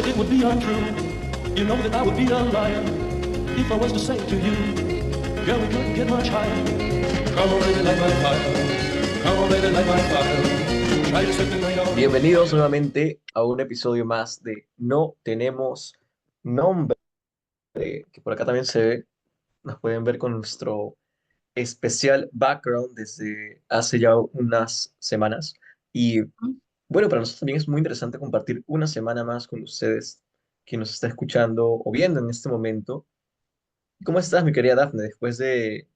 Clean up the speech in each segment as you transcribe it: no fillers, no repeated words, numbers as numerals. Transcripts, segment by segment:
that it would be untrue. You know that I would be a liar if I was to say to you, girl, we couldn't get much higher. Come on, baby, light my fire. Come on, baby, light my fire. Try to set the night on. Bienvenidos nuevamente a un episodio más de No Tenemos Nombre, que por acá también se ve, nos pueden ver con nuestro especial background desde hace ya unas semanas. Y bueno, para nosotros también es muy interesante compartir una semana más con ustedes, quien nos está escuchando o viendo en este momento. ¿Cómo estás, mi querida Dafne, después de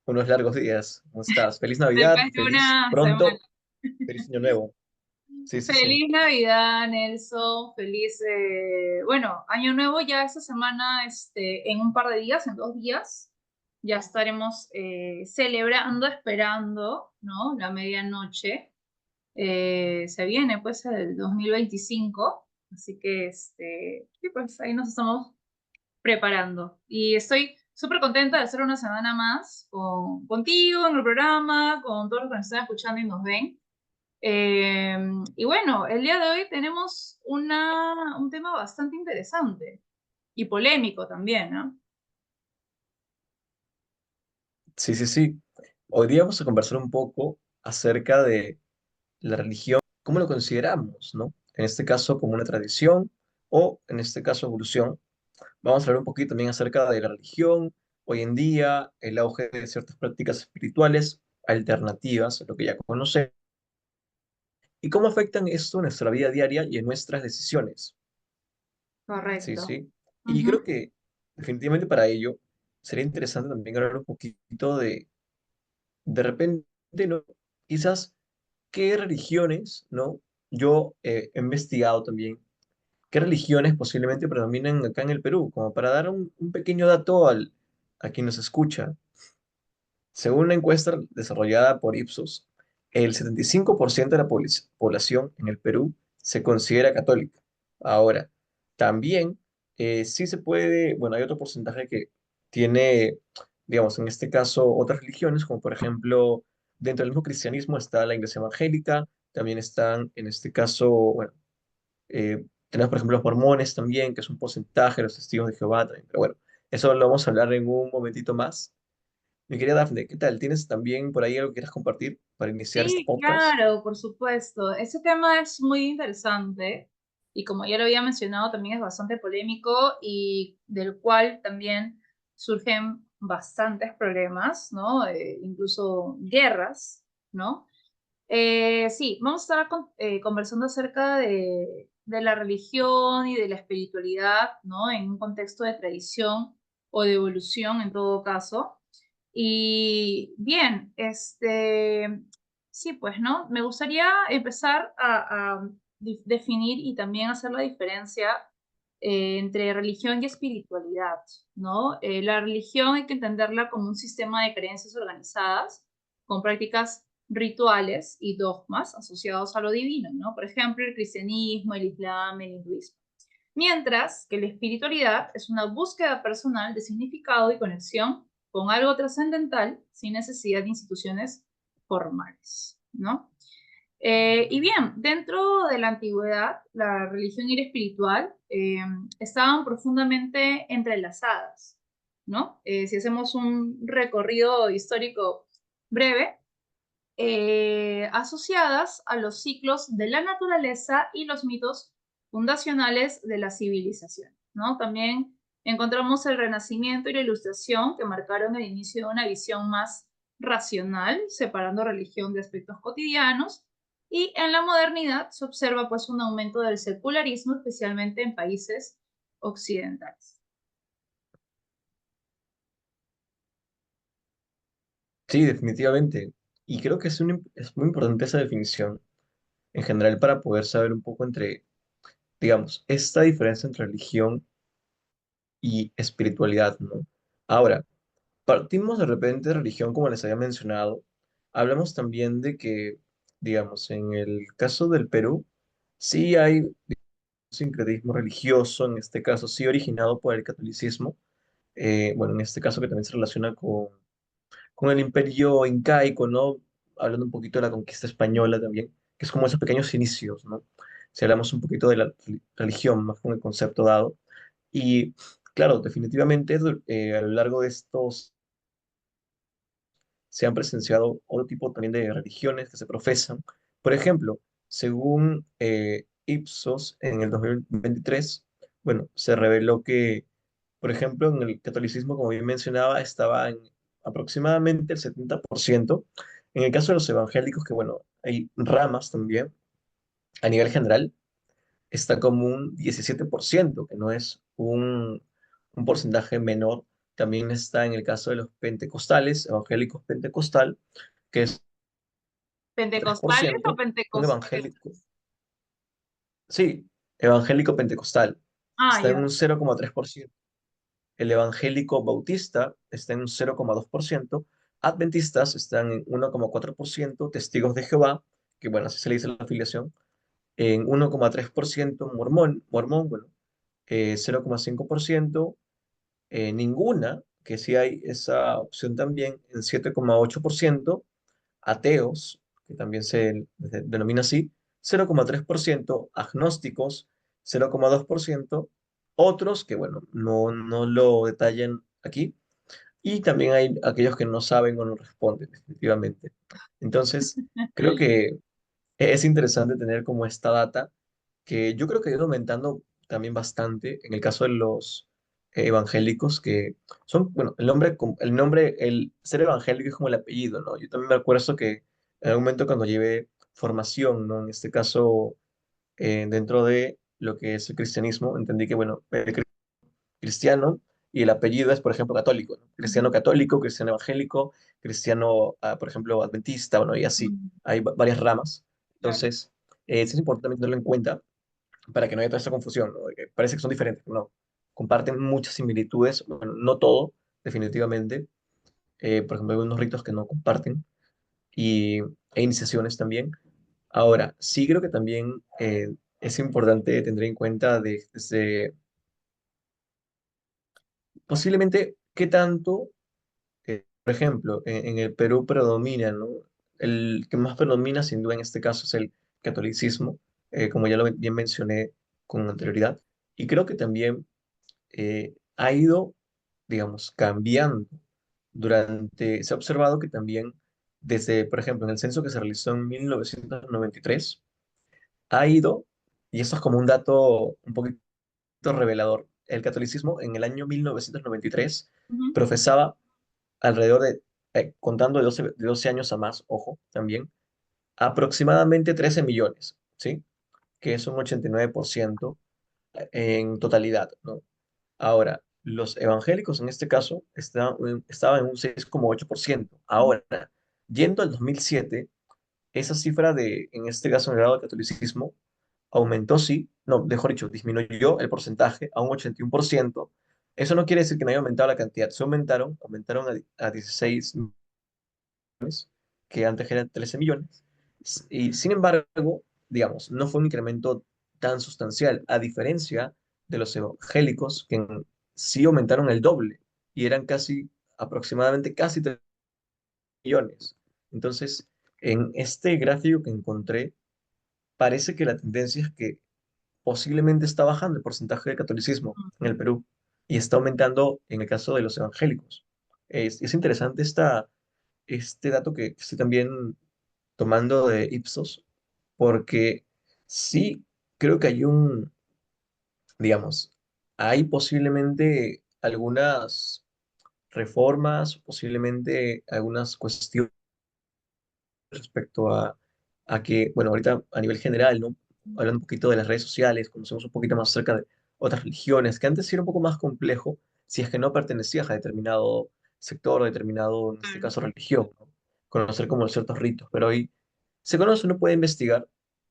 unos largos días? ¿Cómo estás? Feliz Navidad, Después de feliz una semana. pronto, feliz Año Nuevo. Sí, sí, sí. Feliz Navidad, Nelson. Feliz, bueno, Año Nuevo ya esta semana, en un par de días, en 2 días, ya estaremos celebrando, esperando, ¿no? La medianoche. Se viene, pues, el 2025. Así que, sí, pues, ahí nos estamos preparando. Y estoy súper contenta de hacer una semana más contigo en el programa, con todos los que nos están escuchando y nos ven. Eh, y bueno, el día de hoy tenemos un tema bastante interesante y polémico también, ¿no? Sí, sí, sí. Hoy día vamos a conversar un poco acerca de la religión, cómo lo consideramos, ¿no? En este caso como una tradición o en este caso evolución. Vamos a hablar un poquito también acerca de la religión, hoy en día, el auge de ciertas prácticas espirituales alternativas, lo que ya conocemos, y cómo afectan esto en nuestra vida diaria y en nuestras decisiones. Sí, Correcto. sí. Y Ujú. creo que definitivamente para ello sería interesante también hablar un poquito de repente, ¿no? Quizás qué religiones, ¿no? Yo he investigado también qué religiones posiblemente predominan acá en el Perú, como para dar un pequeño dato a quien nos escucha. Según una encuesta desarrollada por Ipsos, el 75% de la población en el Perú se considera católica. Ahora, también sí se puede, bueno, hay otro porcentaje que tiene, digamos, en este caso, otras religiones, como por ejemplo, dentro del mismo cristianismo está la iglesia evangélica, también están, en este caso, bueno, tenemos, por ejemplo, los mormones también, que es un porcentaje, los testigos de Jehová también, pero bueno, eso lo vamos a hablar en un momentito más. Mi querida Dafne, ¿qué tal? ¿Tienes también por ahí algo que quieras compartir para iniciar este Sí, podcast? claro, por supuesto. Ese tema es muy interesante y como ya lo había mencionado, también es bastante polémico y del cual también surgen bastantes problemas, ¿no? Incluso guerras, ¿no? Sí, vamos a estar conversando acerca de la religión y de la espiritualidad, ¿no? En un contexto de tradición o de evolución en todo caso. Y bien, sí, pues, ¿no? Me gustaría empezar a definir y también hacer la diferencia entre religión y espiritualidad, ¿no? La religión hay que entenderla como un sistema de creencias organizadas con prácticas rituales y dogmas asociados a lo divino, ¿no? Por ejemplo, el cristianismo, el islam, el hinduismo. Mientras que la espiritualidad es una búsqueda personal de significado y conexión con algo trascendental sin necesidad de instituciones formales, ¿no? Y bien, dentro de la antigüedad, la religión y la espiritual estaban profundamente entrelazadas, ¿no? Si hacemos un recorrido histórico breve, asociadas a los ciclos de la naturaleza y los mitos fundacionales de la civilización, ¿no? También encontramos el Renacimiento y la Ilustración que marcaron el inicio de una visión más racional, separando religión de aspectos cotidianos, y en la modernidad se observa pues un aumento del secularismo, especialmente en países occidentales. Sí, definitivamente. Y creo que es muy importante esa definición en general para poder saber un poco entre, digamos, esta diferencia entre religión y espiritualidad, ¿no? Ahora, partimos de repente de religión, como les había mencionado. Hablamos también de que, digamos, en el caso del Perú, sí hay sincretismo religioso, en este caso sí originado por el catolicismo, bueno, en este caso que también se relaciona con el imperio incaico, ¿no? Hablando un poquito de la conquista española también, que es como esos pequeños inicios, ¿no? si hablamos un poquito de la religión, más con el concepto dado. Y claro, definitivamente a lo largo de estos se han presenciado otro tipo también de religiones que se profesan. Por ejemplo, según Ipsos, en el 2023, bueno, se reveló que, por ejemplo, en el catolicismo, como bien mencionaba, estaba en aproximadamente el 70%. En el caso de los evangélicos, que bueno, hay ramas también, a nivel general, está como un 17%, que no es un porcentaje menor. También está en el caso de los pentecostales, evangélicos pentecostal, que es ¿Pentecostales o 3%, un pentecostales? evangélico, sí, evangélico pentecostal, Ah, está en ya. un 0,3%. El evangélico bautista está en un 0,2%. Adventistas están en 1,4%. Testigos de Jehová, que bueno, así se le dice la afiliación, en 1,3%. Mormón, bueno, 0,5%. Ninguna, que sí hay esa opción también, en 7,8%. Ateos, que también se denomina así, 0,3%. Agnósticos, 0,2%. Otros que, bueno, no lo detallan aquí. Y también hay aquellos que no saben o no responden, definitivamente. Entonces, creo que es interesante tener como esta data, que yo creo que ha ido aumentando también bastante en el caso de los evangélicos, que son, bueno, el ser evangélico es como el apellido, ¿no? Yo también me acuerdo que en algún momento cuando llevé formación, ¿no? En este caso, dentro de lo que es el cristianismo, entendí que, bueno, cristiano y el apellido es, por ejemplo, católico, ¿no? Cristiano Ujú, católico, cristiano evangélico, cristiano, por ejemplo, adventista, bueno, y así. ujú, Hay varias ramas. claro. Entonces, sí es importante tenerlo en cuenta para que no haya toda esta confusión, ¿no? De que parece que son diferentes, no. Comparten muchas similitudes, bueno, no todo, definitivamente. Por ejemplo, hay unos ritos que no comparten e iniciaciones también. Ahora, sí creo que también es importante tener en cuenta desde posiblemente qué tanto. Por ejemplo, en el Perú predomina, ¿no? El que más predomina, sin duda, en este caso es el catolicismo, como ya lo bien mencioné con anterioridad. Y creo que también ha ido, digamos, cambiando se ha observado que también desde, por ejemplo, en el censo que se realizó en 1993, ha ido, y esto es como un dato un poquito revelador, el catolicismo en el año 1993 Ujú, profesaba alrededor de, contando de 12 años a más, ojo, también, aproximadamente 13 millones, ¿sí? Que es un 89% en totalidad, ¿no? Ahora, los evangélicos en este caso estaban en un 6,8%. ujú. Ahora, yendo al 2007, esa cifra en este caso, en el grado de catolicismo, aumentó, sí, no, mejor dicho, disminuyó el porcentaje a un 81%. Eso no quiere decir que no haya aumentado la cantidad, se aumentaron a 16 que antes eran 13 millones. Y sin embargo, digamos, no fue un incremento tan sustancial, a diferencia de los evangélicos, que sí aumentaron el doble y eran aproximadamente casi 3 millones. Entonces, en este gráfico que encontré, parece que la tendencia es que posiblemente está bajando el porcentaje de catolicismo en el Perú y está aumentando en el caso de los evangélicos. Es interesante este dato que estoy también tomando de Ipsos, porque sí creo que digamos, hay posiblemente algunas reformas, posiblemente algunas cuestiones respecto a que, bueno, ahorita a nivel general, ¿no? Hablando un poquito de las redes sociales, conocemos un poquito más acerca de otras religiones, que antes era un poco más complejo si es que no pertenecías a determinado sector, determinado, en este Claro. caso, religión, ¿no? Conocer como ciertos ritos, pero hoy se conoce, uno puede investigar,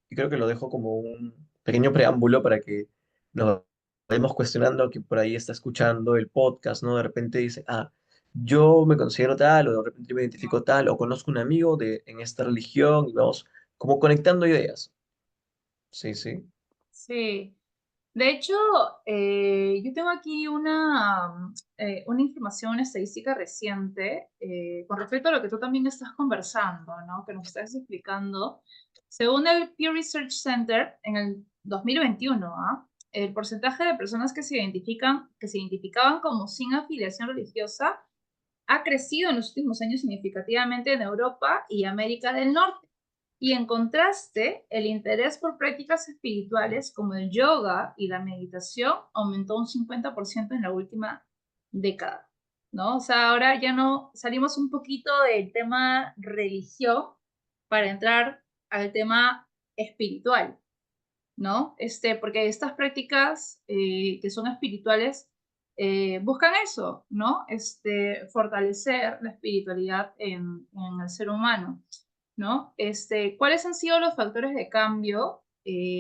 y creo que lo dejo como un pequeño preámbulo para que nos vayamos cuestionando que por ahí está escuchando el podcast, ¿no? De repente dice, ah, yo me considero tal, o de repente yo me identifico tal, o conozco un amigo en esta religión, y vamos como conectando ideas. Sí, sí. Sí. De hecho, yo tengo aquí una información, una estadística reciente con respecto a lo que tú también estás conversando, ¿no? Que nos estás explicando. Según el Pew Research Center, en el 2021, ¿ah? El porcentaje de personas que se identificaban como sin afiliación religiosa ha crecido en los últimos años significativamente en Europa y América del Norte. Y en contraste, el interés por prácticas espirituales como el yoga y la meditación aumentó un 50% en la última década, ¿no? O sea, ahora ya no salimos un poquito del tema religión para entrar al tema espiritual, ¿no? Porque estas prácticas que son espirituales buscan eso, ¿no? Fortalecer la espiritualidad en el ser humano, ¿no? ¿Cuáles han sido los factores de cambio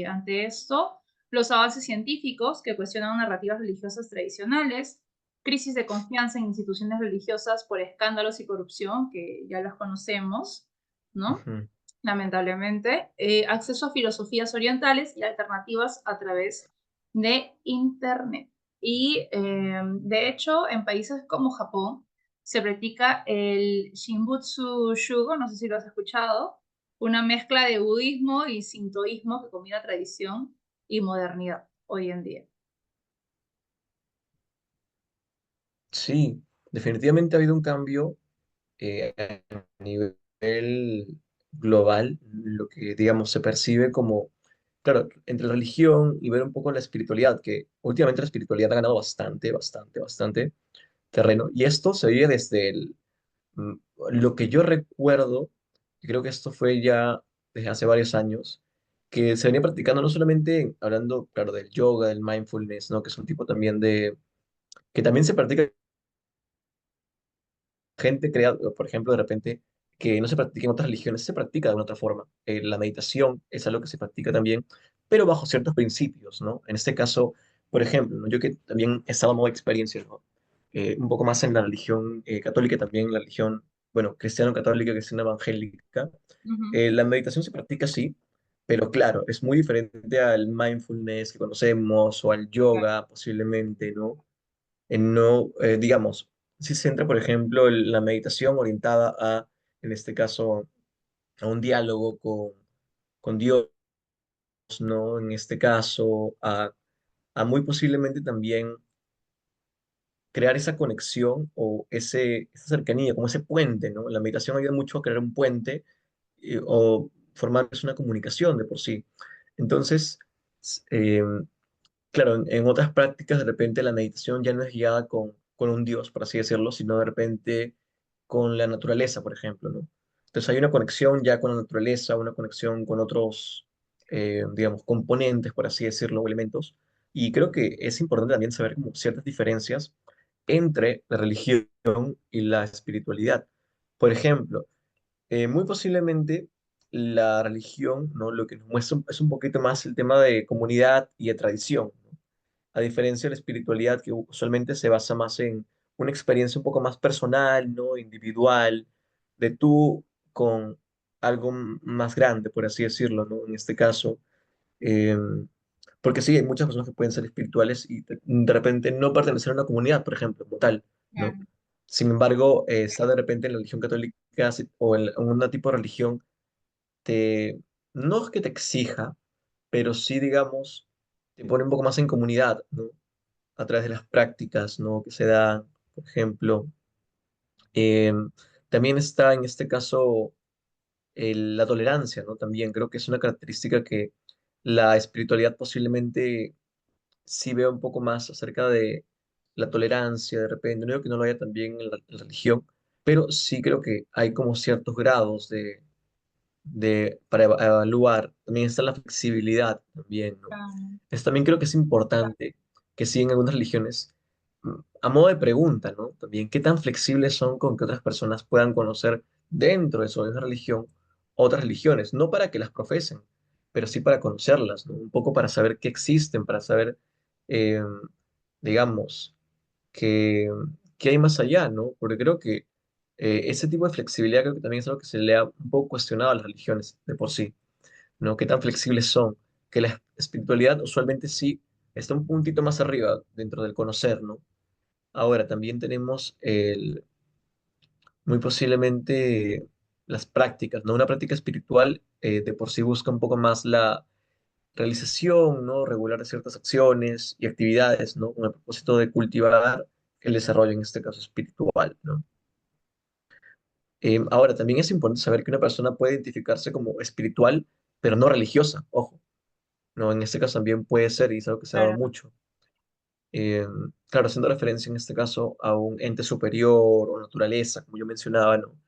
ante esto? Los avances científicos que cuestionan narrativas religiosas tradicionales, crisis de confianza en instituciones religiosas por escándalos y corrupción, que ya las conocemos, ¿no? Ujú. Lamentablemente, acceso a filosofías orientales y alternativas a través de Internet. Y de hecho, en países como Japón se practica el Shinbutsu Shugo, no sé si lo has escuchado, una mezcla de budismo y sintoísmo que combina tradición y modernidad hoy en día. Sí, definitivamente ha habido un cambio a nivel global, lo que, digamos, se percibe como, claro, entre religión y ver un poco la espiritualidad, que últimamente la espiritualidad ha ganado bastante terreno, y esto se vive desde mm, lo que yo recuerdo, y creo que esto fue ya desde hace varios años, que se venía practicando no solamente hablando, claro, del yoga, del mindfulness, ¿no? Que es un tipo también que también se practica gente crea, por ejemplo, de repente, que no se practica en otras religiones, se practica de una otra forma. La meditación es algo que se practica también, pero bajo ciertos principios, ¿no? En este caso, por ejemplo, ¿no? Yo que también he estado en modo experiencia, ¿no? Un poco más en la religión católica, también en la religión, bueno, cristiano-católica, cristiana evangélica. Ujú. La meditación se practica, sí, pero claro, es muy diferente al mindfulness que conocemos o al Claro. yoga, posiblemente, ¿no? No, digamos, si se centra, por ejemplo, en la meditación orientada a, en este caso, a un diálogo con Dios, ¿no? En este caso, a muy posiblemente también crear esa conexión o esa cercanía, como ese puente, ¿no? La meditación ayuda mucho a crear un puente o formar una comunicación de por sí. Entonces, s- eh, claro, en otras prácticas de repente la meditación ya no es guiada con un Dios, por así decirlo, sino de repente con la naturaleza, por ejemplo, ¿no? Entonces hay una conexión ya con la naturaleza, una conexión con otros, digamos, componentes, por así decirlo, o elementos. Y creo que es importante también saber como ciertas diferencias entre la religión y la espiritualidad. Por ejemplo, muy posiblemente la religión, ¿no? Lo que nos muestra es un poquito más el tema de comunidad y de tradición, ¿no? A diferencia de la espiritualidad, que usualmente se basa más en una experiencia un poco más personal, ¿no? Individual, de tú con algo más grande, por así decirlo, ¿no? En este caso, eh, porque sí, hay muchas personas que pueden ser espirituales y de repente no pertenecer a una comunidad, por ejemplo, como tal, ¿no? Claro. Sin embargo, está de repente en la religión católica o en un tipo de religión, te, no es que te exija, pero sí, digamos, te pone un poco más en comunidad, ¿no? A través de las prácticas, ¿no? Que se dan, por ejemplo. Eh, También está en este caso la tolerancia, ¿no? También creo que es una característica que la espiritualidad posiblemente sí vea un poco más acerca de la tolerancia, de repente. No digo que no lo haya también en la religión, pero sí creo que hay como ciertos grados para evaluar. También está la flexibilidad también, ¿no? Claro. También creo que es importante que sí en algunas religiones, a modo de pregunta, ¿no? También, ¿qué tan flexibles son con que otras personas puedan conocer dentro de su misma religión otras religiones? No para que las profesen, pero sí para conocerlas, ¿no? Un poco para saber que existen, para saber, eh, digamos, que, que hay más allá, ¿no? Porque creo que ese tipo de flexibilidad creo que también es algo que se le ha un poco cuestionado a las religiones de por sí, ¿no? ¿Qué tan flexibles son? Que la espiritualidad usualmente sí está un puntito más arriba dentro del conocer, ¿no? Ahora, también tenemos muy posiblemente las prácticas, ¿no? Una práctica espiritual de por sí busca un poco más realización, ¿no? Regular de ciertas acciones y actividades, ¿no? Con el propósito de cultivar el desarrollo, en este caso espiritual, ¿no? Ahora, también es importante saber que una persona puede identificarse como espiritual, pero no religiosa, ojo, ¿no? En este caso también puede ser, y es algo que se ha dado Claro. mucho. Eh, claro, haciendo referencia en este caso a un ente superior o naturaleza, como yo mencionaba, ¿no?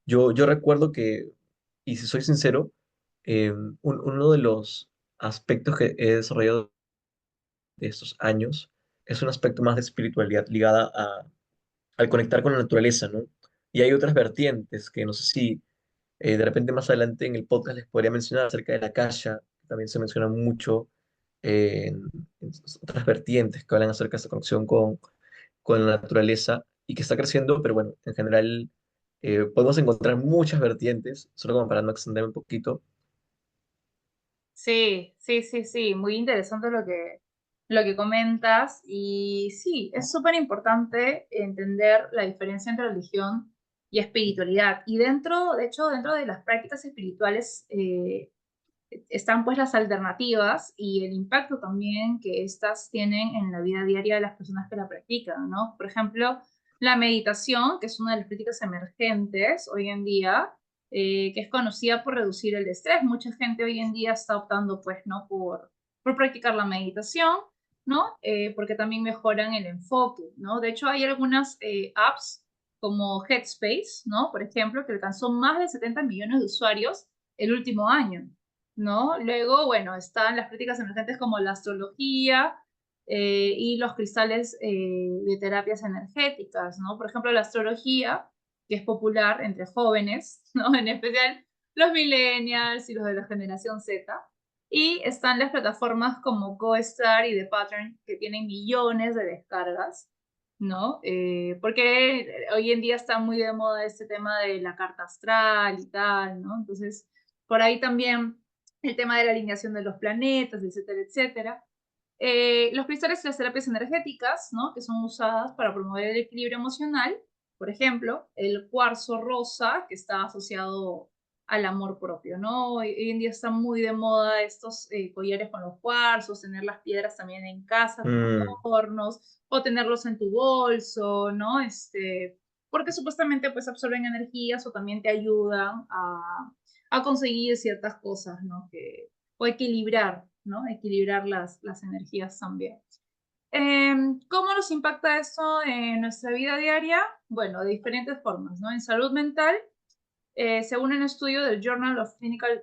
Yo recuerdo que, y si soy sincero, uno de los aspectos que he desarrollado de estos años es un aspecto más de espiritualidad ligada al conectar con la naturaleza, ¿no? Y hay otras vertientes que no sé si de repente más adelante en el podcast les podría mencionar acerca de la Akasha, que también se menciona mucho en otras vertientes que hablan acerca de esta conexión con la naturaleza y que está creciendo, pero bueno, en general podemos encontrar muchas vertientes, solo como para no extenderme un poquito. Sí, sí, sí, sí, muy interesante lo que comentas y sí, es súper importante entender la diferencia entre religión y espiritualidad. Y dentro, de hecho, dentro de las prácticas espirituales están pues las alternativas y el impacto también que estas tienen en la vida diaria de las personas que la practican, ¿no? Por ejemplo, la meditación, que es una de las prácticas emergentes hoy en día, que es conocida por reducir el estrés. Mucha gente hoy en día está optando pues, ¿no? Por practicar la meditación, ¿no? Porque también mejoran el enfoque, ¿no? De hecho, hay algunas apps como Headspace, ¿no? Por ejemplo, que alcanzó más de 70 millones de usuarios el último año, ¿no? Luego, bueno, están las prácticas emergentes como la astrología y los cristales de terapias energéticas, ¿no? Por ejemplo, la astrología, que es popular entre jóvenes, ¿no? En especial los millennials y los de la generación Z. Y están las plataformas como CoStar y The Pattern, que tienen millones de descargas, ¿no? Porque hoy en día está muy de moda este tema de la carta astral y tal, ¿no? Entonces, por ahí también el tema de la alineación de los planetas, etcétera, etcétera. Los cristales y las terapias energéticas, ¿no? Que son usadas para promover el equilibrio emocional. Por ejemplo, el cuarzo rosa, que está asociado al amor propio, ¿no? Hoy en día está muy de moda estos collares con los cuarzos, tener las piedras también en casa como Mm, adornos, o tenerlos en tu bolso, ¿no? Porque supuestamente pues absorben energías o también te ayudan a conseguir ciertas cosas, ¿no? O equilibrar, ¿no? Equilibrar las energías también. ¿Cómo nos impacta esto en nuestra vida diaria? Bueno, de diferentes formas, ¿no? En salud mental, según un estudio del Journal of Clinical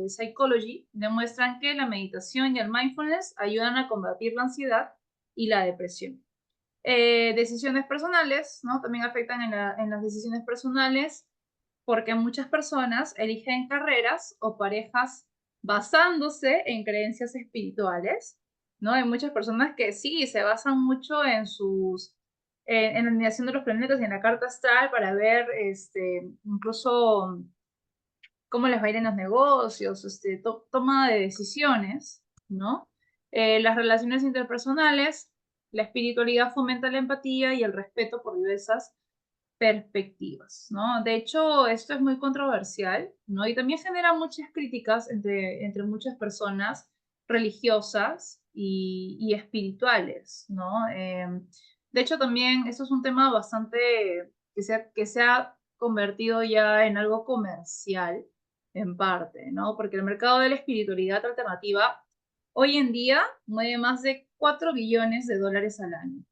Psychology, demuestran que la meditación y el mindfulness ayudan a combatir la ansiedad y la depresión. Decisiones personales, ¿no? También afectan en las decisiones personales porque muchas personas eligen carreras o parejas basándose en creencias espirituales, ¿no? Hay muchas personas que sí, se basan mucho en la alineación de los planetas y en la carta astral para ver, incluso cómo les va a ir en los negocios, toma de decisiones, ¿no? Las relaciones interpersonales, la espiritualidad fomenta la empatía y el respeto por diversas perspectivas, ¿no? De hecho, esto es muy controversial, ¿no? Y también genera muchas críticas entre muchas personas religiosas y espirituales, ¿no? De hecho, también esto es un tema bastante que se ha convertido ya en algo comercial, en parte, ¿no? Porque el mercado de la espiritualidad alternativa hoy en día mueve más de 4 billones de dólares al año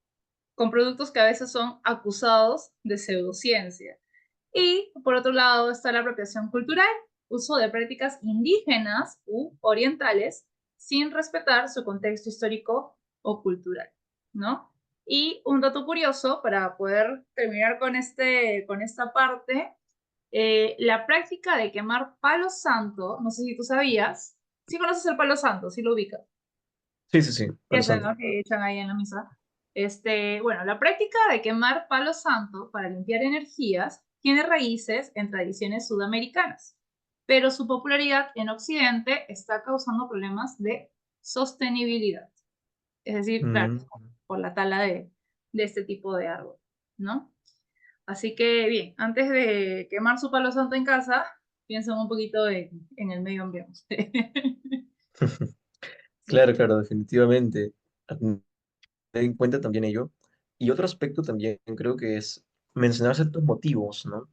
con productos que a veces son acusados de pseudociencia. Y por otro lado está la apropiación cultural, uso de prácticas indígenas u orientales sin respetar su contexto histórico o cultural, ¿no? Y un dato curioso para poder terminar con esta parte, la práctica de quemar palo santo, no sé si tú sabías, si conoces el palo santo, si lo ubicas. sí, sí, sí, Palo Ese, Santo. ¿no? Que echan ahí en la misa. Bueno, la práctica de quemar palo santo para limpiar energías tiene raíces en tradiciones sudamericanas, pero su popularidad en Occidente está causando problemas de sostenibilidad. Es decir, claro, Mm. por la tala de este tipo de árbol, ¿no? Así que, bien, antes de quemar su palo santo en casa, piensen un poquito en el medio ambiente. Claro, claro, definitivamente. Tener en cuenta también ello. Y otro aspecto también creo que es mencionar ciertos motivos, ¿no?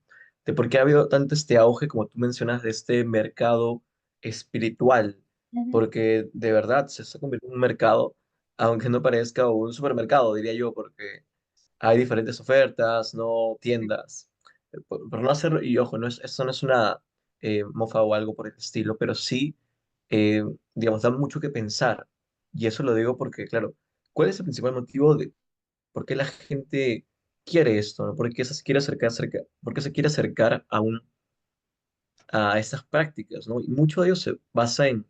De por qué ha habido tanto este auge, como tú mencionas, de este mercado espiritual. Ujú. Porque de verdad se está convirtiendo en un mercado, aunque no parezca un supermercado, diría yo, porque hay diferentes ofertas, ¿no? Tiendas. Por no hacer, y ojo, esto no es una mofa o algo por el estilo, pero sí, eh, digamos, da mucho que pensar. Y eso lo digo porque, claro, ¿cuál es el principal motivo de por qué la gente quiere esto? ¿No? ¿Por qué se quiere por qué se quiere acercar a estas prácticas? ¿No? Y mucho de ello se basa en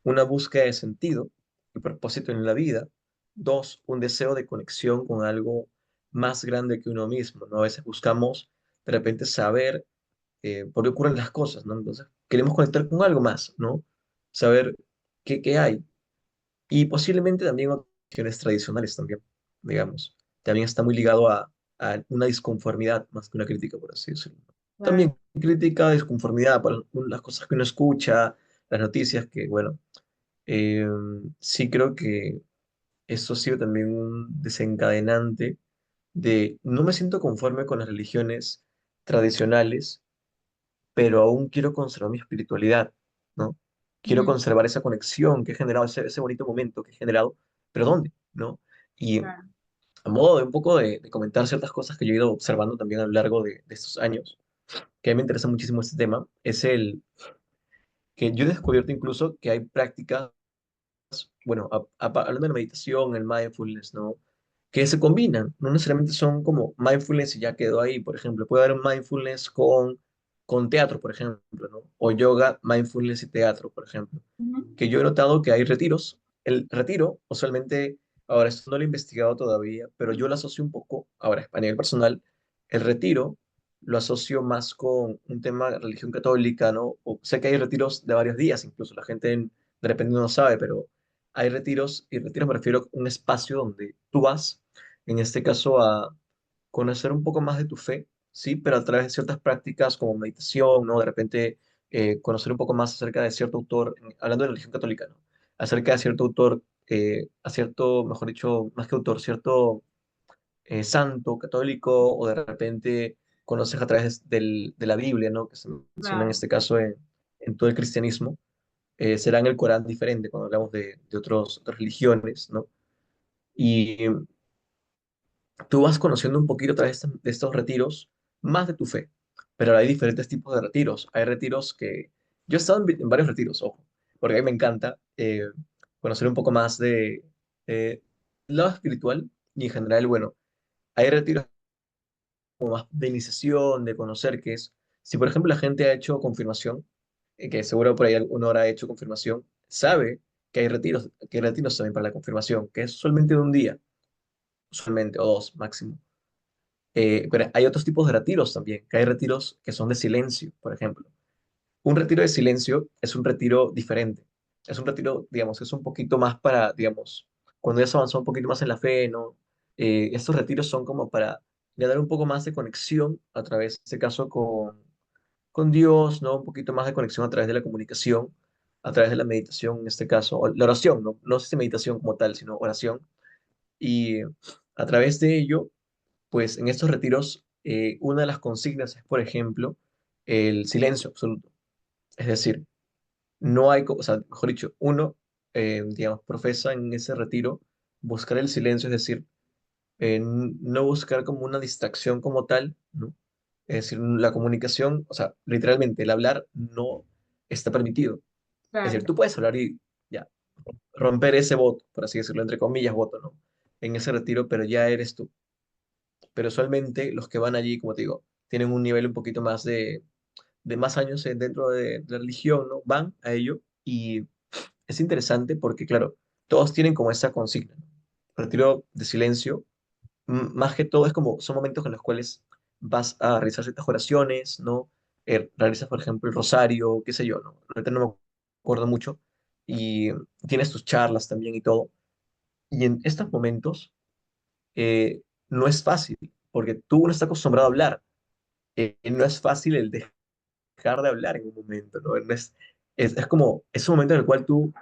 una búsqueda de sentido y propósito en la vida. Dos, un deseo de conexión con algo más grande que uno mismo, ¿no? A veces buscamos de repente saber por qué ocurren las cosas, ¿no? Entonces, queremos conectar con algo más, ¿no? Saber qué hay. Y posiblemente también otras religiones tradicionales también, digamos. También está muy ligado a una disconformidad más que una crítica, por así decirlo. Claro. También crítica, disconformidad por las cosas que uno escucha, las noticias, que bueno, eh, sí creo que eso ha sido también un desencadenante de no me siento conforme con las religiones tradicionales, pero aún quiero conservar mi espiritualidad, ¿no? Quiero Ujú. conservar esa conexión que he generado, ese bonito momento que he generado, pero ¿dónde? ¿No? Y Claro. a modo de un poco de comentar ciertas cosas que yo he ido observando también a lo largo de estos años, que a mí me interesa muchísimo este tema, es el que yo he descubierto incluso que hay prácticas, bueno, hablando de la meditación, el mindfulness, ¿no? Que se combinan, no necesariamente son como mindfulness y ya quedó ahí, por ejemplo, puede haber un mindfulness con teatro, por ejemplo, ¿no? O yoga, mindfulness y teatro, por ejemplo, Ujú. que yo he notado que hay retiros. El retiro, usualmente, ahora esto no lo he investigado todavía, pero yo lo asocio un poco, ahora a nivel personal, el retiro lo asocio más con un tema de religión católica, ¿no? O sé que hay retiros de varios días, incluso la gente de repente no sabe, pero hay retiros, y retiros me refiero a un espacio donde tú vas, en este caso, a conocer un poco más de tu fe, ¿sí? Pero a través de ciertas prácticas como meditación, ¿no? De repente conocer un poco más acerca de cierto autor, hablando de la religión católica, ¿no? Acerca de cierto autor, a cierto, mejor dicho, más que autor, cierto santo católico, o de repente conoces a través de la Biblia, ¿no? Que se menciona en Claro. este caso en todo el cristianismo. Será en el Corán diferente cuando hablamos de otras religiones, ¿no? Y tú vas conociendo un poquito a través de estos retiros más de tu fe, pero hay diferentes tipos de retiros. Hay retiros que... Yo he estado en varios retiros, ojo, porque a mí me encanta conocer un poco más de lado espiritual y en general, bueno, hay retiros como más de iniciación, de conocer qué es. Si, por ejemplo, la gente ha hecho confirmación, que seguro por ahí alguno habrá hecho confirmación, sabe que hay retiros también para la confirmación, que es solamente de un día, usualmente, o dos máximo. Pero hay otros tipos de retiros también, que hay retiros que son de silencio, por ejemplo. Un retiro de silencio es un retiro diferente. Es un retiro, digamos, que es un poquito más para, digamos, cuando ya se avanzó un poquito más en la fe, ¿no? Estos retiros son como para ganar un poco más de conexión a través, en este caso, con Dios, ¿no? Un poquito más de conexión a través de la comunicación, a través de la meditación, en este caso, o la oración, ¿no? No sé si meditación como tal, sino oración. Y a través de ello pues en estos retiros, una de las consignas es, por ejemplo, el silencio absoluto. Es decir, no hay, o sea, mejor dicho, uno, digamos, profesa en ese retiro buscar el silencio, es decir, no buscar como una distracción como tal, ¿no? Es decir, la comunicación, o sea, literalmente, el hablar no está permitido. Es decir, Claro. tú puedes hablar y ya, romper ese voto, por así decirlo, entre comillas, voto, ¿no? En ese retiro, pero ya eres tú. Pero usualmente los que van allí, como te digo, tienen un nivel un poquito más de más años dentro de la religión, ¿no? Van a ello y es interesante porque, claro, todos tienen como esa consigna, ¿no? Retiro de silencio, más que todo es como, son momentos en los cuales vas a realizar ciertas oraciones, ¿no? Realizas, por ejemplo, el rosario, qué sé yo, ¿no? Ahorita no me acuerdo mucho, y tienes tus charlas también y todo. Y en estos momentos no es fácil, porque tú no estás acostumbrado a hablar. No es fácil el dejar de hablar en un momento, ¿no? No es como, es un momento en el cual tú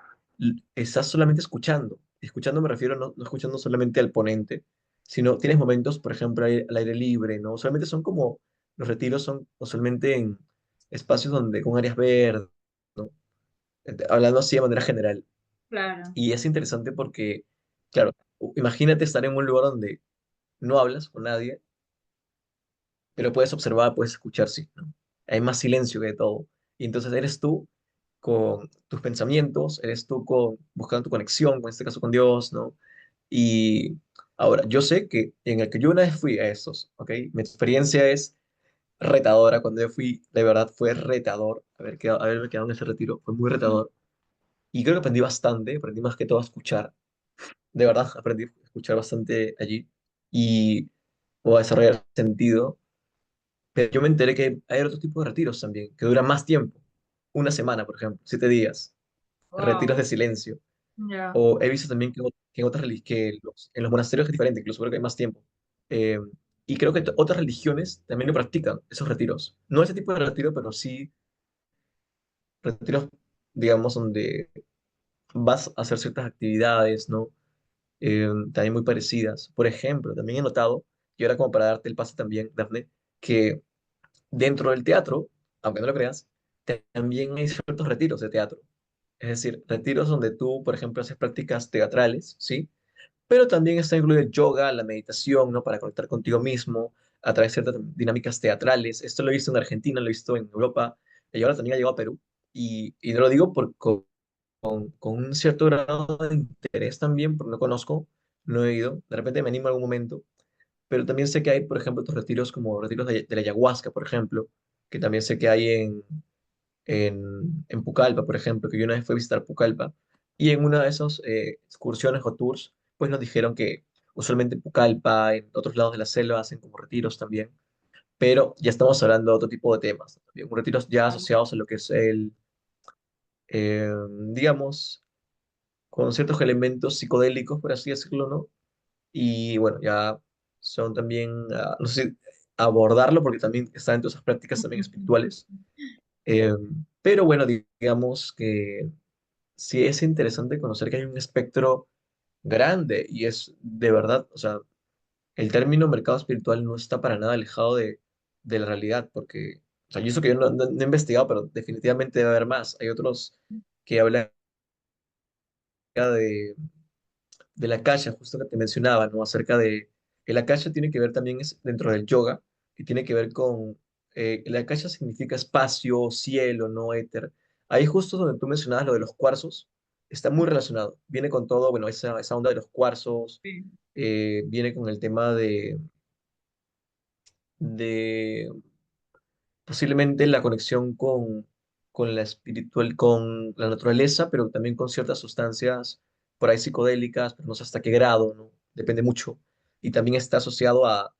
estás solamente escuchando. Escuchando me refiero no escuchando solamente al ponente, sino tienes momentos, por ejemplo, al aire libre, ¿no? Usualmente son como, los retiros son usualmente en espacios donde, con áreas verdes, ¿no? Hablando así de manera general. Claro, Y es interesante porque, claro, imagínate estar en un lugar donde no hablas con nadie, pero puedes observar, puedes escuchar, sí, ¿no? Hay más silencio que todo. Y entonces eres tú con tus pensamientos, eres tú buscando tu conexión, en este caso con Dios, ¿no? Y ahora, yo sé que en el que yo una vez fui a estos, ¿ok? Mi experiencia es retadora. Cuando yo fui, de verdad fue retador haberme quedado en ese retiro, fue muy retador. Y creo que aprendí bastante, aprendí más que todo a escuchar. De verdad, aprendí a escuchar bastante allí y o a desarrollar sentido. Pero yo me enteré que hay otro tipo de retiros también, que duran más tiempo. Una semana, por ejemplo, 7 días. Retiros wow, de silencio. ya. O he visto también que en otras en los monasterios es diferente, incluso creo que hay más tiempo. Eh, y creo que otras religiones también lo practican, esos retiros. No ese tipo de retiro, pero sí retiros, digamos, donde vas a hacer ciertas actividades, ¿no? También muy parecidas. Por ejemplo, también he notado, y ahora como para darte el pase también, Dafne, que dentro del teatro, aunque no lo creas, también hay ciertos retiros de teatro. Es decir, retiros donde tú, por ejemplo, haces prácticas teatrales, ¿sí? Pero también está incluido el yoga, la meditación, ¿no? Para conectar contigo mismo a través de ciertas dinámicas teatrales. Esto lo he visto en Argentina, lo he visto en Europa, y ahora también ha llegado a Perú. Y no lo digo con un cierto grado de interés también, porque no conozco, no he ido. De repente me animo en algún momento, pero también sé que hay, por ejemplo, otros retiros como retiros de la ayahuasca, por ejemplo, que también sé que hay en Pucallpa, por ejemplo, que yo una vez fui a visitar Pucallpa, y en una de esas excursiones o tours, pues nos dijeron que usualmente en Pucallpa, en otros lados de la selva, hacen como retiros también, pero ya estamos hablando de otro tipo de temas, también, retiros ya asociados a lo que es digamos, con ciertos elementos psicodélicos, por así decirlo, ¿no? Y bueno, ya son también, no sé si abordarlo, porque también están dentro de esas prácticas también espirituales. Eh, pero bueno, digamos que sí es interesante conocer que hay un espectro grande y es de verdad, o sea, el término mercado espiritual no está para nada alejado de la realidad, porque, o sea, yo eso que yo no he investigado, pero definitivamente debe haber más. Hay otros que hablan de la akasha, justo que te mencionaba, ¿no? Acerca de el akasha tiene que ver también es dentro del yoga, que tiene que ver con el akasha significa espacio, cielo, no éter. Ahí justo donde tú mencionabas lo de los cuarzos, está muy relacionado. Viene con todo, bueno, esa onda de los cuarzos, Sí. viene con el tema de posiblemente la conexión con la espiritual, con la naturaleza, pero también con ciertas sustancias por ahí psicodélicas, pero no sé hasta qué grado, ¿no? Depende mucho. Y también está asociado a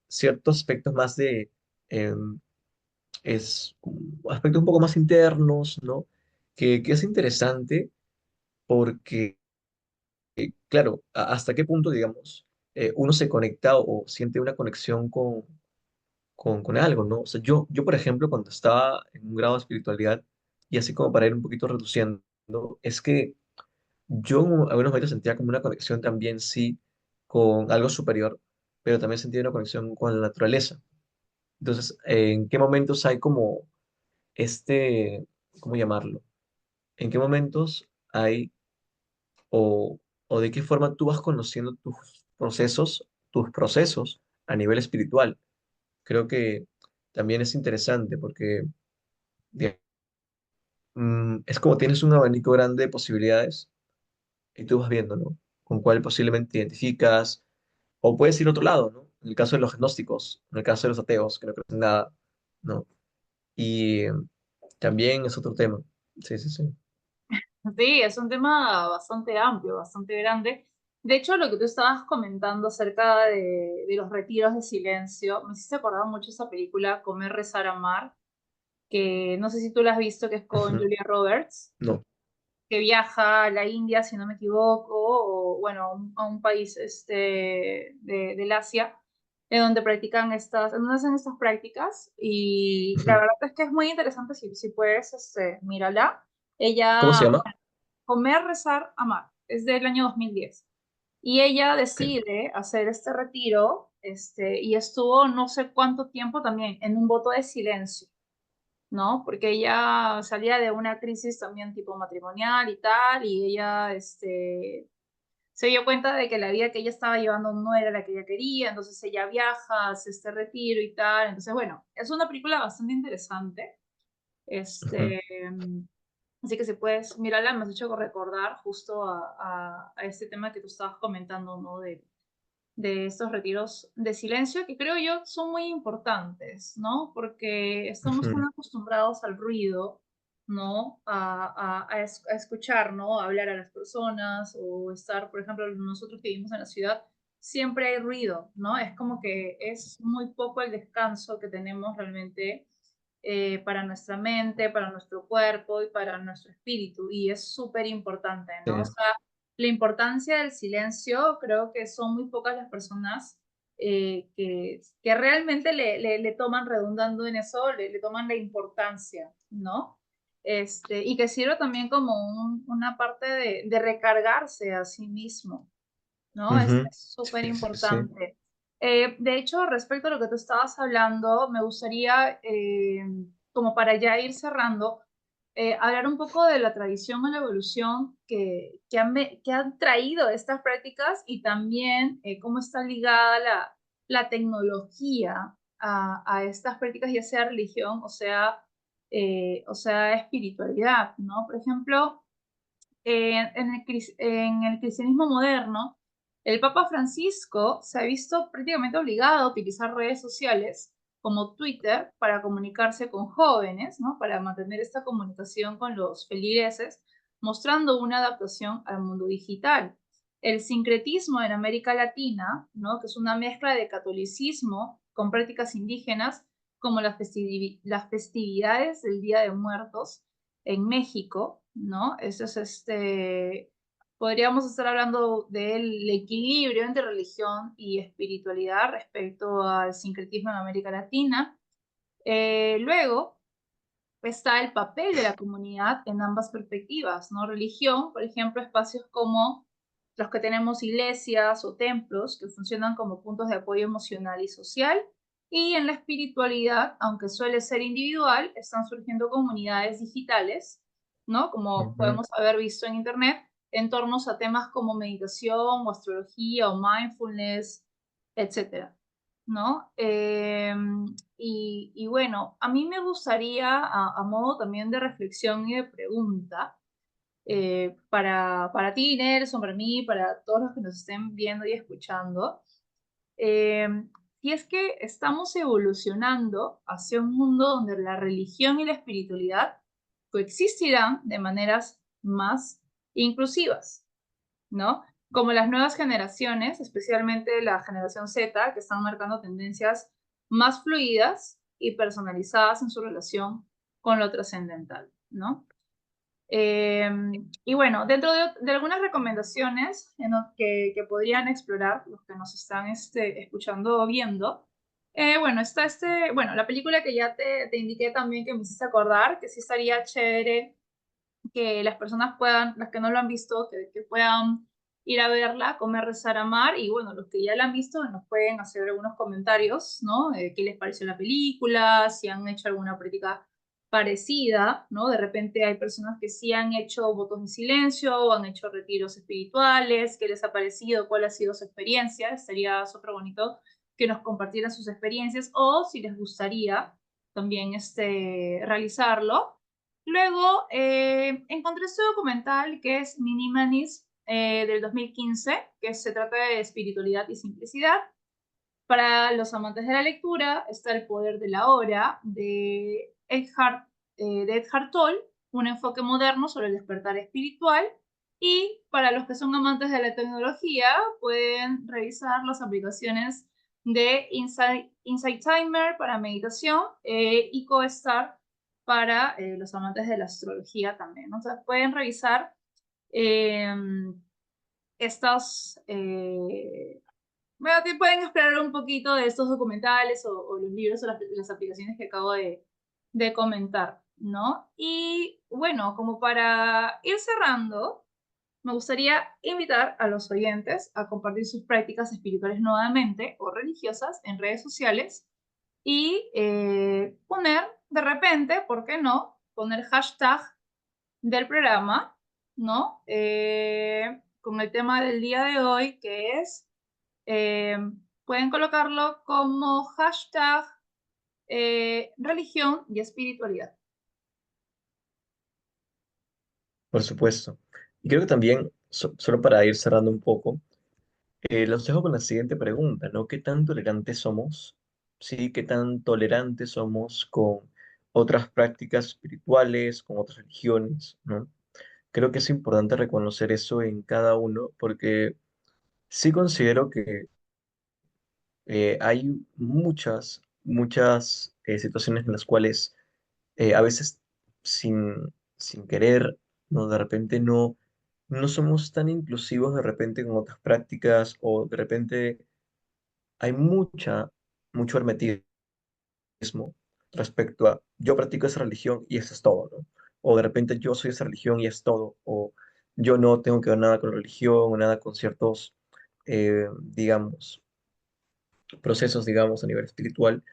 ciertos aspectos más em, aspectos un poco más internos, ¿no? Que es interesante porque, claro, hasta qué punto, digamos, uno se conecta o siente una conexión con algo, ¿no? O sea, yo, por ejemplo, cuando estaba en un grado de espiritualidad, y así como para ir un poquito reduciendo, es que yo en algunos momentos sentía como una conexión también, sí, con algo superior, pero también sentía una conexión con la naturaleza. Entonces, ¿en qué momentos hay como ¿cómo llamarlo? ¿En qué momentos hay o, o de qué forma tú vas conociendo tus procesos a nivel espiritual? Creo que también es interesante porque es como tienes un abanico grande de posibilidades y tú vas viendo, ¿no? Con cuál posiblemente te identificas, o puedes ir a otro lado, ¿no? En el caso de los gnósticos, en el caso de los ateos, que no creen en nada, ¿no? Y también es otro tema. Sí, sí, sí. Sí, es un tema bastante amplio, bastante grande. De hecho, lo que tú estabas comentando acerca de los retiros de silencio, me hiciste acordar mucho esa película Comer, Rezar, Amar, que no sé si tú la has visto, que es con Ujú. Julia Roberts, No. que viaja a la India, si no me equivoco, o bueno, a un país del Asia, en donde practican en donde hacen estas prácticas, y la Ujú. verdad es que es muy interesante si puedes, mírala. ¿Cómo se Ella llama? Comer, Rezar, Amar. Es del año 2010. Y ella decide hacer este retiro, y estuvo no sé cuánto tiempo también en un voto de silencio, ¿no? Porque ella salía de una crisis también tipo matrimonial y tal, y ella, se dio cuenta de que la vida que ella estaba llevando no era la que ella quería, entonces ella viaja, hace este retiro y tal. Entonces, bueno, es una película bastante interesante. Ujú. Este, Así que si puedes mirarla, me has hecho recordar justo a este tema que tú estabas comentando, ¿no? De estos retiros de silencio, que creo yo son muy importantes, ¿no? Porque estamos tan Ujú. acostumbrados al ruido, ¿no? A escuchar, ¿no? A hablar a las personas o estar, por ejemplo, nosotros que vivimos en la ciudad, siempre hay ruido, ¿no? Es como que es muy poco el descanso que tenemos realmente, para nuestra mente, para nuestro cuerpo y para nuestro espíritu, y es súper importante, Sí. ¿no? O sea, la importancia del silencio, creo que son muy pocas las personas, que realmente le toman, redundando en eso, le toman la importancia, ¿no? Y que sirve también como una parte de recargarse a sí mismo, ¿no? Ujú. Es súper Sí, sí, sí. importante. De hecho, respecto a lo que tú estabas hablando, me gustaría, como para ya ir cerrando, hablar un poco de la tradición o la evolución que han traído estas prácticas, y también cómo está ligada la tecnología a estas prácticas, ya sea religión o sea espiritualidad, ¿no? Por ejemplo, en el cristianismo moderno, el Papa Francisco se ha visto prácticamente obligado a utilizar redes sociales como Twitter para comunicarse con jóvenes, ¿no? Para mantener esta comunicación con los feligreses, mostrando una adaptación al mundo digital. El sincretismo en América Latina, ¿no? Que es una mezcla de catolicismo con prácticas indígenas, como las festividades del Día de Muertos en México, ¿no? Eso es podríamos estar hablando del equilibrio entre religión y espiritualidad respecto al sincretismo en América Latina. Luego está el papel de la comunidad en ambas perspectivas, ¿no? Religión, por ejemplo, espacios como los que tenemos iglesias o templos que funcionan como puntos de apoyo emocional y social. Y en la espiritualidad, aunque suele ser individual, están surgiendo comunidades digitales, ¿no? Como Ujú. podemos haber visto en Internet, en torno a temas como meditación o astrología o mindfulness, etcétera, ¿no? Y bueno, a mí me gustaría, a modo también de reflexión y de pregunta, para ti, Nelson, para mí, para todos los que nos estén viendo y escuchando, eh, si es que estamos evolucionando hacia un mundo donde la religión y la espiritualidad coexistirán de maneras más inclusivas, ¿no? Como las nuevas generaciones, especialmente la generación Z, que están marcando tendencias más fluidas y personalizadas en su relación con lo trascendental, ¿no? Eh, y bueno, dentro de algunas recomendaciones que podrían explorar los que nos están escuchando o viendo, bueno, está bueno, la película que ya te indiqué también, que me hiciste acordar, que sí estaría chévere que las personas puedan, las que no lo han visto, que puedan ir a verla, Comer, Rezar, Amar, y bueno, los que ya la han visto nos pueden hacer algunos comentarios, ¿no? ¿Qué les pareció la película? Si han hecho alguna práctica parecida, ¿no? De repente hay personas que sí han hecho votos de silencio o han hecho retiros espirituales, ¿qué les ha parecido? ¿Cuál ha sido su experiencia? Estaría súper bonito que nos compartieran sus experiencias, o si les gustaría también realizarlo. Luego encontré este documental que es Minimanis, del 2015, que se trata de espiritualidad y simplicidad. Para los amantes de la lectura está El poder de la hora de Eckhart Tolle, un enfoque moderno sobre el despertar espiritual. Y para los que son amantes de la tecnología, pueden revisar las aplicaciones de Insight Timer para meditación, y CoStar para los amantes de la astrología también, ¿no? O sea, pueden revisar eh, estos, bueno, que pueden explorar un poquito de estos documentales o los libros o las aplicaciones que acabo de comentar, ¿no? Y bueno, como para ir cerrando, me gustaría invitar a los oyentes a compartir sus prácticas espirituales nuevamente o religiosas en redes sociales y poner de repente, ¿por qué no? Poner hashtag del programa, ¿no? Con el tema del día de hoy, que es, eh, pueden colocarlo como hashtag religión y espiritualidad. Por supuesto. Y creo que también, solo para ir cerrando un poco, los dejo con la siguiente pregunta, ¿no? ¿Qué tan tolerantes somos? ¿Sí? ¿Qué tan tolerantes somos con otras prácticas espirituales, con otras religiones, ¿no? Creo que es importante reconocer eso en cada uno porque sí considero que hay muchas situaciones en las cuales a veces sin querer, ¿no? De repente no somos tan inclusivos de repente con otras prácticas o de repente hay mucho hermetismo respecto a yo practico esa religión y eso es todo, ¿no? O de repente yo soy esa religión y es todo, o yo no tengo que ver nada con religión o nada con ciertos, digamos, procesos, digamos, a nivel espiritual.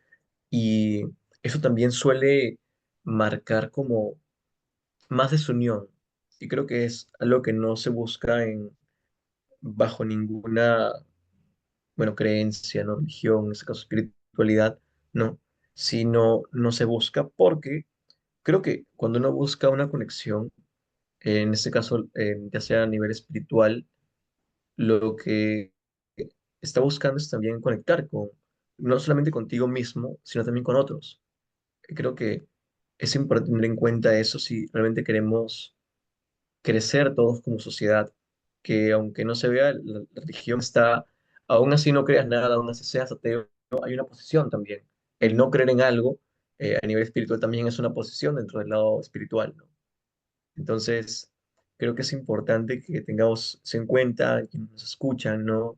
Y eso también suele marcar como más desunión. Y creo que es algo que no se busca bajo ninguna, bueno, creencia, no religión, en este caso espiritualidad, no, sino no se busca porque creo que cuando uno busca una conexión, en este caso, ya sea a nivel espiritual, lo que está buscando es también conectar con, no solamente contigo mismo, sino también con otros. Creo que es importante tener en cuenta eso si realmente queremos crecer todos como sociedad, que aunque no se vea, la religión está, aún así no creas nada, aún así seas ateo, hay una posición también. El no creer en algo a nivel espiritual también es una posición dentro del lado espiritual, ¿no? Entonces, creo que es importante que tengamos eso en cuenta, quienes nos escuchan, ¿no?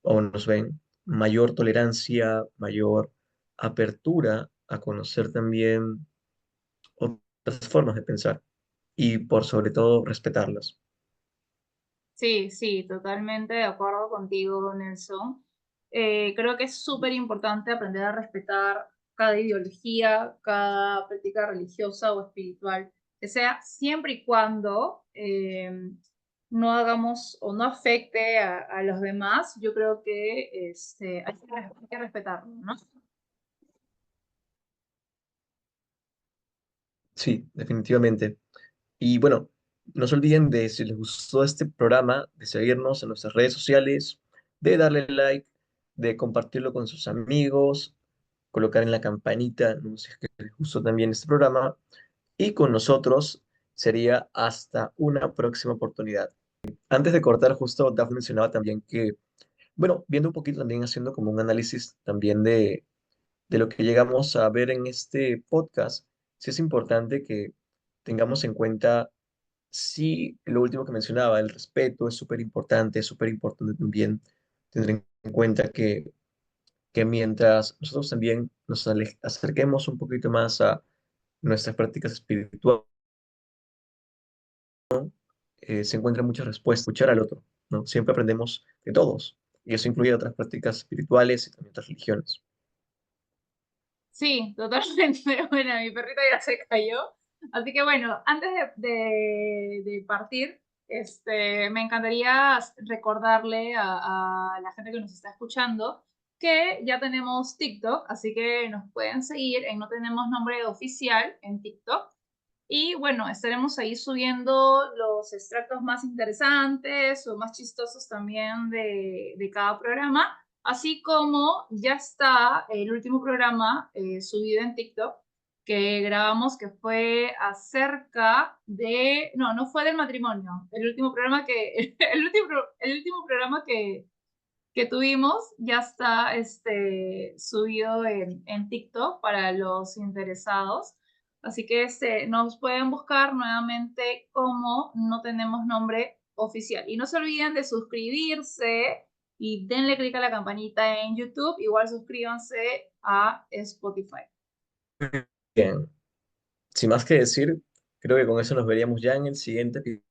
O nos ven, mayor tolerancia, mayor apertura a conocer también otras formas de pensar y por sobre todo respetarlas. Sí, sí, totalmente de acuerdo contigo, Nelson. Creo que es súper importante aprender a respetar cada ideología, cada práctica religiosa o espiritual, que sea siempre y cuando no hagamos o no afecte a los demás. Yo creo que hay que respetarlo, ¿no? Sí, definitivamente. Y bueno, no se olviden de, si les gustó este programa, de seguirnos en nuestras redes sociales, de darle like, de compartirlo con sus amigos, colocar en la campanita, ¿no? Si es que les gustó también este programa. Y con nosotros sería hasta una próxima oportunidad. Antes de cortar, justo Daf mencionaba también que, bueno, viendo un poquito también, haciendo como un análisis también de lo que llegamos a ver en este podcast, sí es importante que tengamos en cuenta, sí, lo último que mencionaba, el respeto es súper importante también tener en cuenta que mientras nosotros también nos acerquemos un poquito más a nuestras prácticas espirituales, se encuentran muchas respuestas, escuchar al otro, ¿no? Siempre aprendemos de todos, y eso incluye otras prácticas espirituales y también otras religiones. Sí, totalmente. Bueno, mi perrito ya se cayó. Así que bueno, antes de partir, me encantaría recordarle a la gente que nos está escuchando que ya tenemos TikTok, así que nos pueden seguir en No Tenemos Nombre Oficial en TikTok. Y bueno, estaremos ahí subiendo los extractos más interesantes o más chistosos también de cada programa, así como ya está el último programa subido en TikTok que grabamos que fue acerca de, no, no fue del matrimonio, el último programa que, el último programa que tuvimos ya está subido en TikTok para los interesados. Así que nos pueden buscar nuevamente como No Tenemos Nombre Oficial. Y no se olviden de suscribirse y denle click a la campanita en YouTube. Igual suscríbanse a Spotify. Bien, sin más que decir, Creo que con eso nos veríamos ya en el siguiente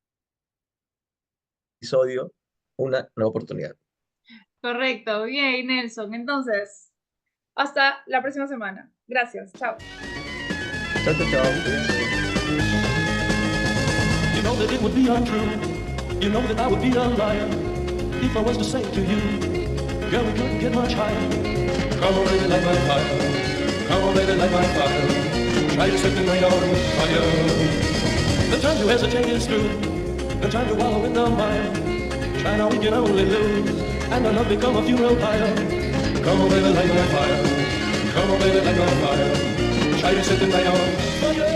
episodio, una nueva oportunidad. Correcto, bien, Nelson. Entonces, hasta la próxima semana. Gracias, chao. Chao, chao, chao. Cuídense. You know that it would be untrue. You know that I would be a liar if I was to say to you, girl, we couldn't get much higher. Come on, baby, light my fire. Come on, baby, light my fire. Try to set the night on fire. The time to hesitate is through. The time to wallow in the mire. Try now, we can only lose, and our love become a funeral pyre. Come on, baby, light my fire. Come on, baby, light my fire. Try to set the night on fire.